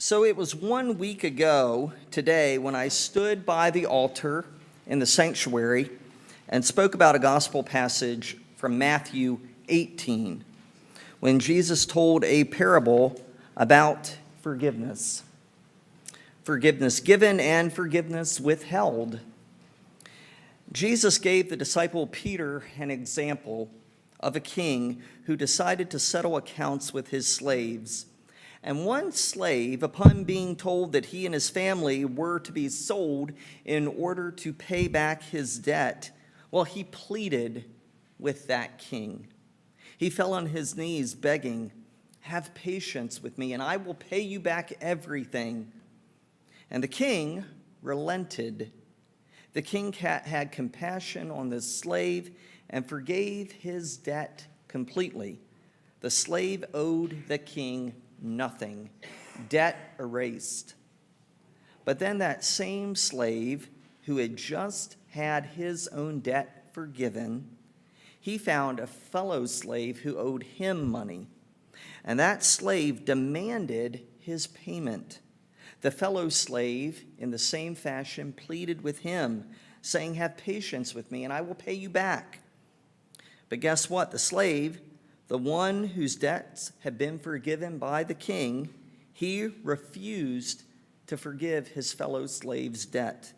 So it was 1 week ago today when I stood by the altar in the sanctuary and spoke about a gospel passage from Matthew 18, when Jesus told a parable about forgiveness. Forgiveness given and forgiveness withheld. Jesus gave the disciple Peter an example of a king who decided to settle accounts with his slaves. And one slave, upon being told that he and his family were to be sold in order to pay back his debt, well, he pleaded with that king. He fell on his knees begging, "Have patience with me, and I will pay you back everything." And the king relented. The king had compassion on this slave and forgave his debt completely. The slave owed the king nothing, debt erased. But then that same slave who had just had his own debt forgiven, he found a fellow slave who owed him money, and that slave demanded his payment. The fellow slave, in the same fashion, pleaded with him, saying, "Have patience with me, and I will pay you back." But guess what? The slave, the one whose debts had been forgiven by the king, he refused to forgive his fellow slave's debt.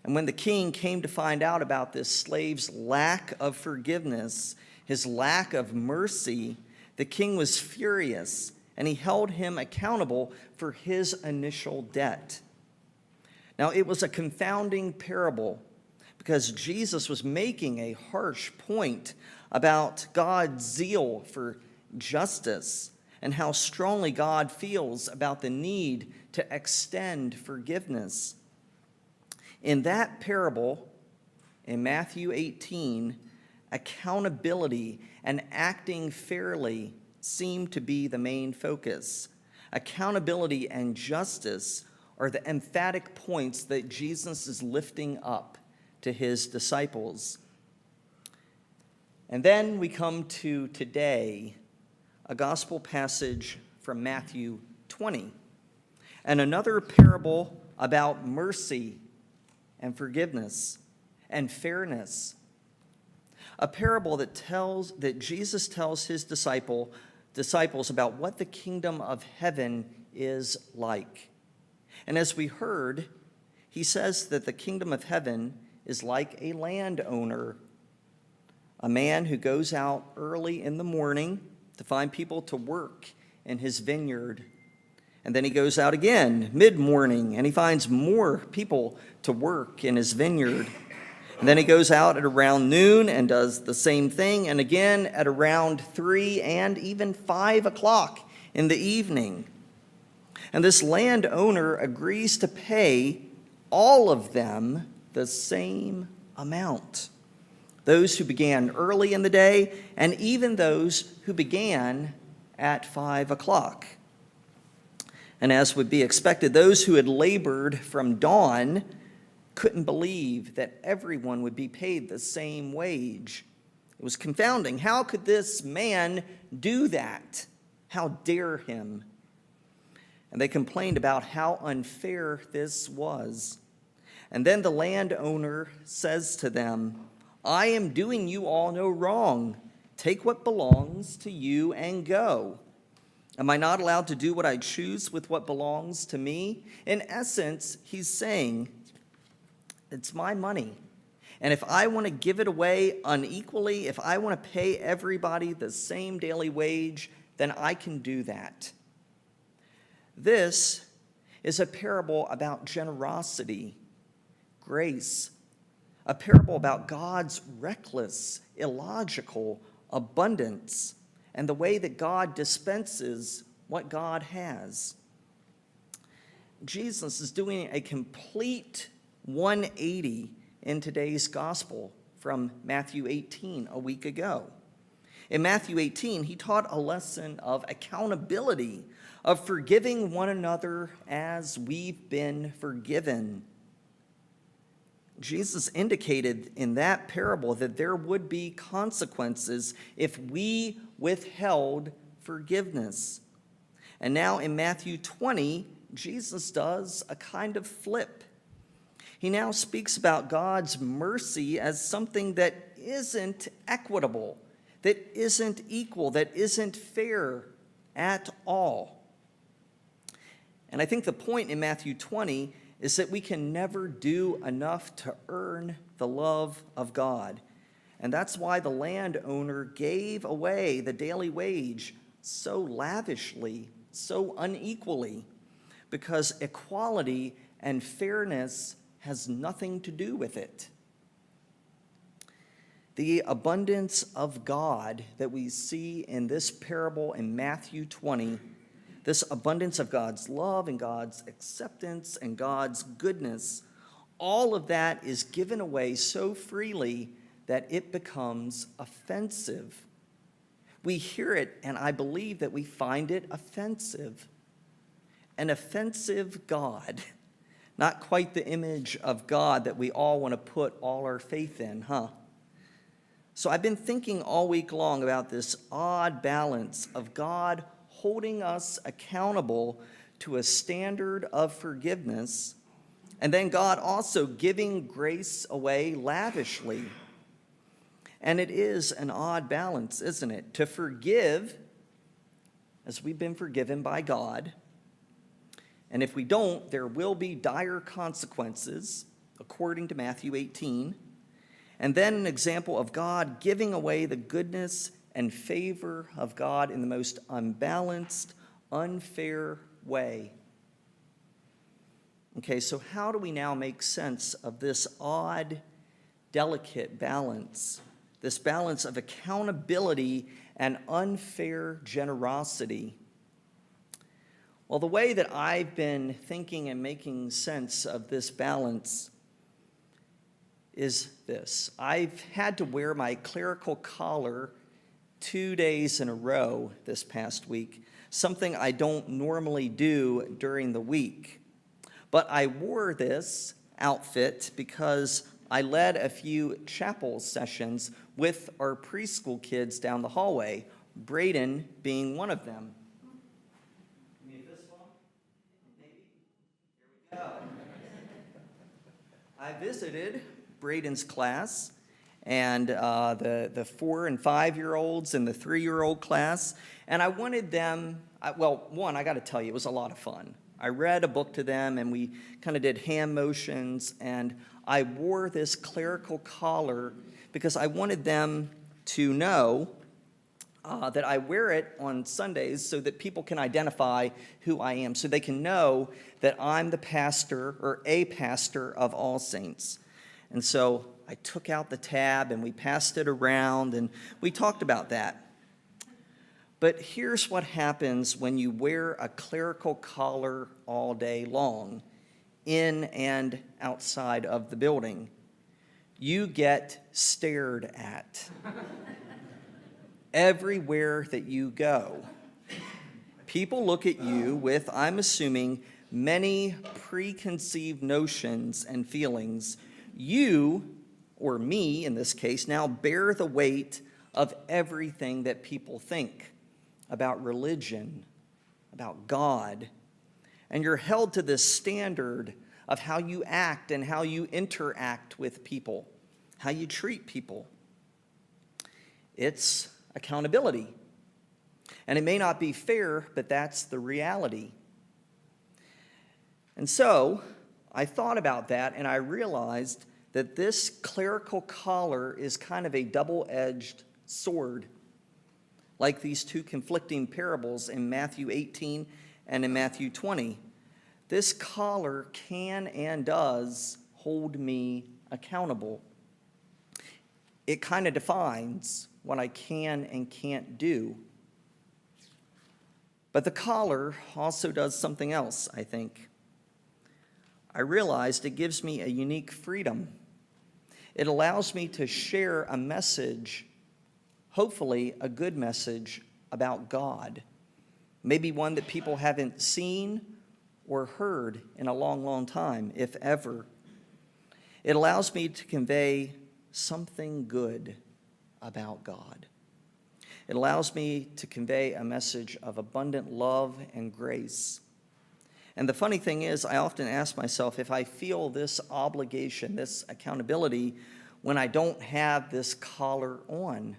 And when the king came to find out about this slave's lack of forgiveness, his lack of mercy, the king was furious, and he held him accountable for his initial debt. Now, it was a confounding parable because Jesus was making a harsh point about God's zeal for justice and how strongly God feels about the need to extend forgiveness. In that parable, in Matthew 18, accountability and acting fairly seem to be the main focus. Accountability and justice are the emphatic points that Jesus is lifting up to his disciples. And then we come to today, a gospel passage from Matthew 20, and another parable about mercy and forgiveness and fairness. A parable that Jesus tells his disciples about what the kingdom of heaven is like. And as we heard, he says that the kingdom of heaven is like a landowner, a man who goes out early in the morning to find people to work in his vineyard. And then he goes out again mid-morning and he finds more people to work in his vineyard. And then he goes out at around noon and does the same thing, and again at around 3 and even 5 o'clock in the evening. And this landowner agrees to pay all of them the same amount. Those who began early in the day, and even those who began at 5 o'clock. And as would be expected, those who had labored from dawn couldn't believe that everyone would be paid the same wage. It was confounding. How could this man do that? How dare him? And they complained about how unfair this was. And then the landowner says to them, "I am doing you all no wrong. Take what belongs to you and go. Am I not allowed to do what I choose with what belongs to me?" In essence, he's saying, it's my money. And if I want to give it away unequally, if I want to pay everybody the same daily wage, then I can do that. This is a parable about generosity, grace, a parable about God's reckless, illogical abundance, and the way that God dispenses what God has. Jesus is doing a complete 180 in today's gospel from Matthew 18 a week ago. In Matthew 18, he taught a lesson of accountability, of forgiving one another as we've been forgiven. Jesus indicated in that parable that there would be consequences if we withheld forgiveness. And now in Matthew 20, Jesus does a kind of flip. He now speaks about God's mercy as something that isn't equitable, that isn't equal, that isn't fair at all. And I think the point in Matthew 20 is that we can never do enough to earn the love of God. And that's why the landowner gave away the daily wage so lavishly, so unequally, because equality and fairness has nothing to do with it. The abundance of God that we see in this parable in Matthew 20, this abundance of God's love and God's acceptance and God's goodness, all of that is given away so freely that it becomes offensive. We hear it, and I believe that we find it offensive. An offensive God. Not quite the image of God that we all want to put all our faith in, huh? So I've been thinking all week long about this odd balance of God holding us accountable to a standard of forgiveness, and then God also giving grace away lavishly. And it is an odd balance, isn't it? To forgive as we've been forgiven by God. And if we don't, there will be dire consequences, according to Matthew 18. And then an example of God giving away the goodness and favor of God in the most unbalanced, unfair way. Okay, so how do we now make sense of this odd, delicate balance? This balance of accountability and unfair generosity? Well, the way that I've been thinking and making sense of this balance is this. I've had to wear my clerical collar 2 days in a row this past week, something I don't normally do during the week. But I wore this outfit because I led a few chapel sessions with our preschool kids down the hallway, Braden being one of them. I visited Braden's class and the 4 and 5-year-olds and the 3-year-old class, and I wanted them, I got to tell you, it was a lot of fun. I read a book to them, and we kind of did hand motions, and I wore this clerical collar because I wanted them to know that I wear it on Sundays so that people can identify who I am, so they can know that I'm the pastor or a pastor of All Saints. And so I took out the tab and we passed it around and we talked about that. But here's what happens when you wear a clerical collar all day long, in and outside of the building. You get stared at. Everywhere that you go. People look at you with, I'm assuming, many preconceived notions and feelings. You, or me in this case, now bear the weight of everything that people think about religion, about God. And you're held to this standard of how you act and how you interact with people, how you treat people. It's accountability. And it may not be fair, but that's the reality. And so I thought about that, and I realized that this clerical collar is kind of a double-edged sword, like these two conflicting parables in Matthew 18 and in Matthew 20. This collar can and does hold me accountable. It kind of defines what I can and can't do. But the collar also does something else, I think. I realized it gives me a unique freedom. It allows me to share a message, hopefully a good message about God. Maybe one that people haven't seen or heard in a long, long time, if ever. It allows me to convey something good about God. It allows me to convey a message of abundant love and grace. And the funny thing is, I often ask myself if I feel this obligation, this accountability, when I don't have this collar on.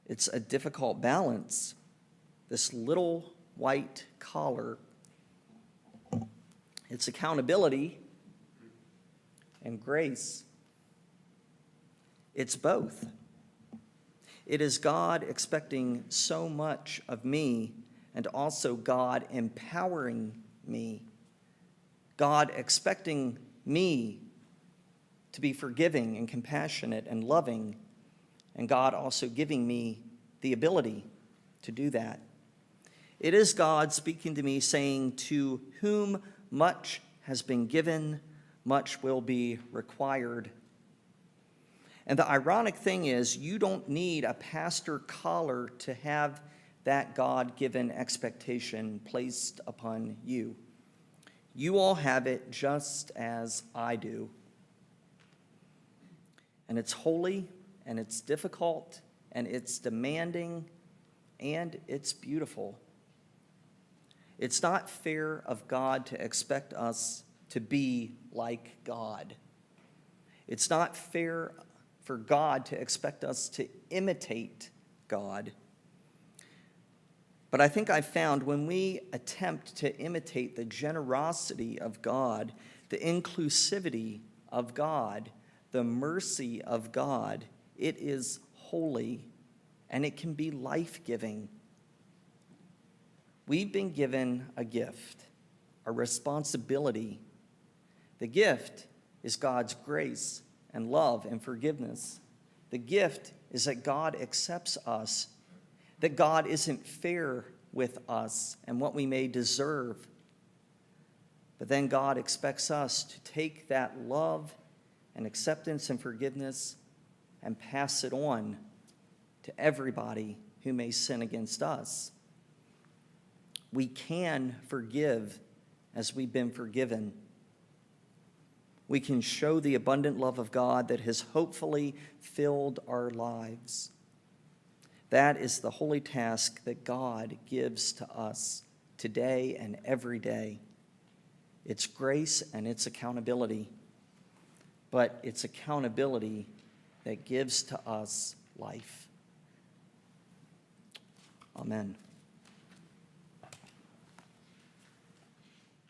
It's a difficult balance. This little white collar, it's accountability and grace. It's both. It is God expecting so much of me and also God empowering me. God expecting me to be forgiving and compassionate and loving, and God also giving me the ability to do that. It is God speaking to me saying, to whom much has been given, much will be required. And the ironic thing is, you don't need a pastor collar to have that God-given expectation placed upon you. You all have it just as I do. And it's holy, and it's difficult, and it's demanding, and it's beautiful. It's not fair of God to expect us to be like God. It's not fair for God to expect us to imitate God. But I think I've found when we attempt to imitate the generosity of God, the inclusivity of God, the mercy of God, it is holy and it can be life-giving. We've been given a gift, a responsibility. The gift is God's grace and love and forgiveness. The gift is that God accepts us, that God isn't fair with us and what we may deserve. But then God expects us to take that love and acceptance and forgiveness and pass it on to everybody who may sin against us. We can forgive as we've been forgiven. We can show the abundant love of God that has hopefully filled our lives. That is the holy task that God gives to us today and every day. It's grace and it's accountability, but it's accountability that gives to us life. Amen.